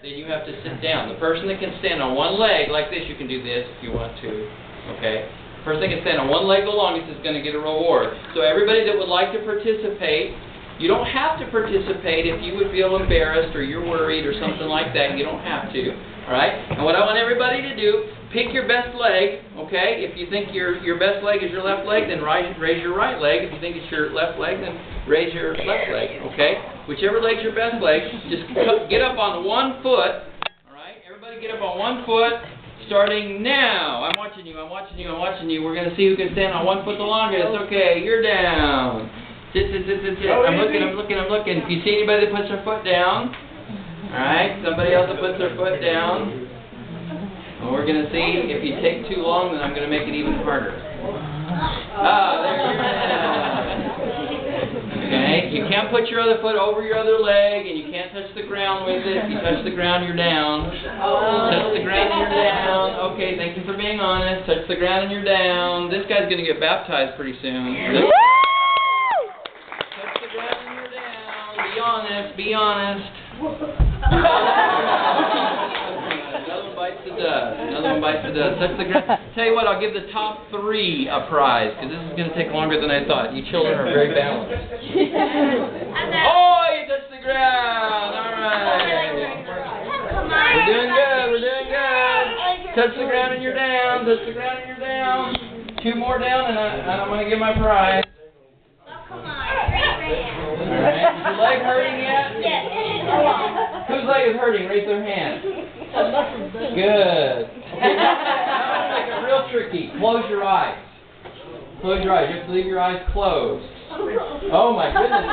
then you have to sit down. The person that can stand on one leg like this, you can do this if you want to. Okay? The person that can stand on one leg the longest is going to get a reward. So everybody that would like to participate, you don't have to participate if you would feel embarrassed or you're worried or something like that. You don't have to. Alright? And what I want everybody to do, pick your best leg, okay? If you think your best leg is your left leg, then raise your right leg. If you think it's your left leg, then raise your left leg, okay? Whichever leg's your best leg, just get up on one foot, alright? Everybody get up on one foot, starting now. I'm watching you, I'm watching you, I'm watching you. We're going to see who can stand on one foot the longest. Okay, you're down. Sit, sit, sit, sit, sit. I'm looking, I'm looking, I'm looking. If you see anybody that puts their foot down, alright, somebody else that puts their foot down. And we're going to see if you take too long, then I'm going to make it even harder. Ah, there you go. Okay, you can't put your other foot over your other leg, and you can't touch the ground with it. If you touch the ground, you're down. Touch the ground and you're down. Okay, thank you for being honest. Touch the ground and you're down. This guy's going to get baptized pretty soon. Touch the ground and you're down. Be honest, be honest. Another one bites the dust. Another one bites the dust. Touch the ground. Tell you what, I'll give the top 3 a prize, because this is going to take longer than I thought. You children are very balanced. Oh, you touched the ground. All right. We're doing good. We're doing good. Touch the ground and you're down. Touch the ground and you're down. 2 more down, and I'm going to give my prize. All right. Is your leg hurting yet? Yes. Whose leg is hurting? Raise their hand. Good. Now make it real tricky. Close your eyes. Close your eyes. You have to leave your eyes closed. Oh my goodness.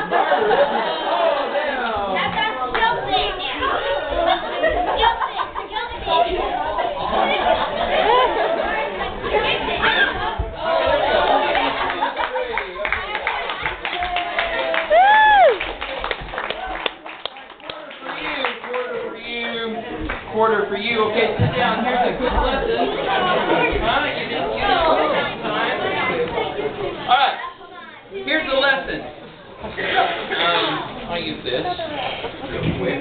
Oh, down. Quarter for you. Okay, sit down. Here's a good lesson. You didn't time. All right. Here's the lesson. I'll use this real quick.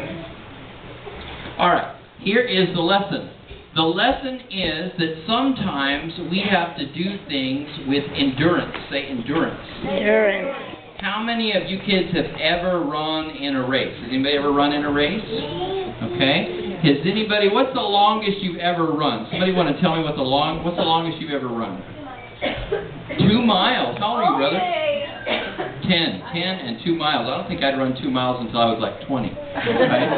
All right. Here is the lesson. The lesson is that sometimes we have to do things with endurance. Say endurance. Endurance. How many of you kids have ever run in a race? Has anybody ever run in a race? Okay. Has anybody, what's the longest you've ever run? Somebody want to tell me what's the longest you've ever run? 2 miles. How old are you, brother? 10 and 2 miles. I don't think I'd run 2 miles until I was like 20. Right?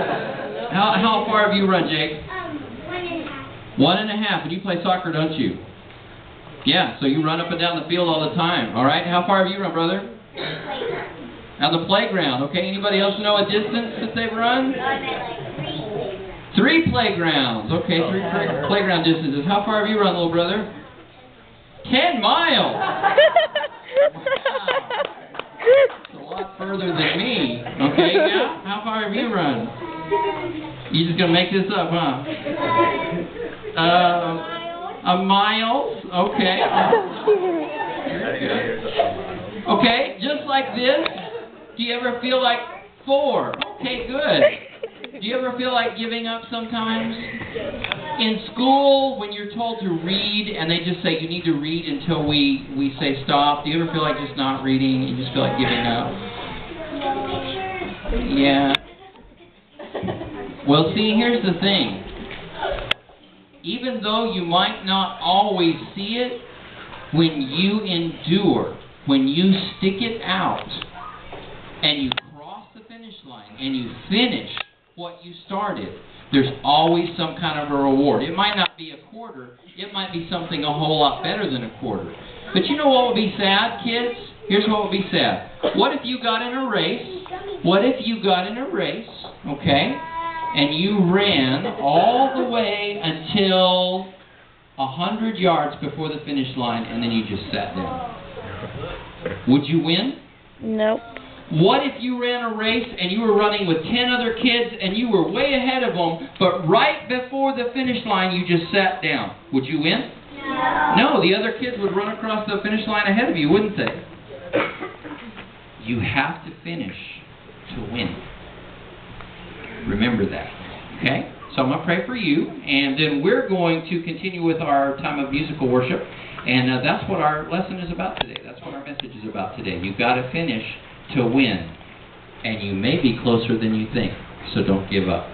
How far have you run, Jake? 1.5. 1.5. And you play soccer, don't you? Yeah, so you run up and down the field all the time. All right. How far have you run, brother? On the playground. Okay. Anybody else know a distance that they've run? 3 playgrounds. Okay, 3 playground distances. How far have you run, little brother? 10 miles. Wow. That's a lot further than me. Okay, yeah? How far have you run? You just gonna make this up, huh? A mile. Okay. Okay, just like this. Do you ever feel like 4? Okay, good. Do you ever feel like giving up sometimes? In school, when you're told to read and they just say you need to read until we say stop, do you ever feel like just not reading? You just feel like giving up? Yeah. Well, see, here's the thing. Even though you might not always see it, when you endure, when you stick it out, and you cross the finish line, and you finish what you started, there's always some kind of a reward. It might not be a quarter. It might be something a whole lot better than a quarter. But you know what would be sad, kids? Here's what would be sad. What if you got in a race? What if you got in a race, okay, and you ran all the way until 100 yards before the finish line, and then you just sat down? Would you win? Nope. What if you ran a race and you were running with 10 other kids and you were way ahead of them, but right before the finish line you just sat down? Would you win? No, the other kids would run across the finish line ahead of you, wouldn't they? You have to finish to win. Remember that. Okay? So I'm going to pray for you, and then we're going to continue with our time of musical worship. And that's what our lesson is about today. That's what our message is about today. You've got to finish to win. And you may be closer than you think. So don't give up.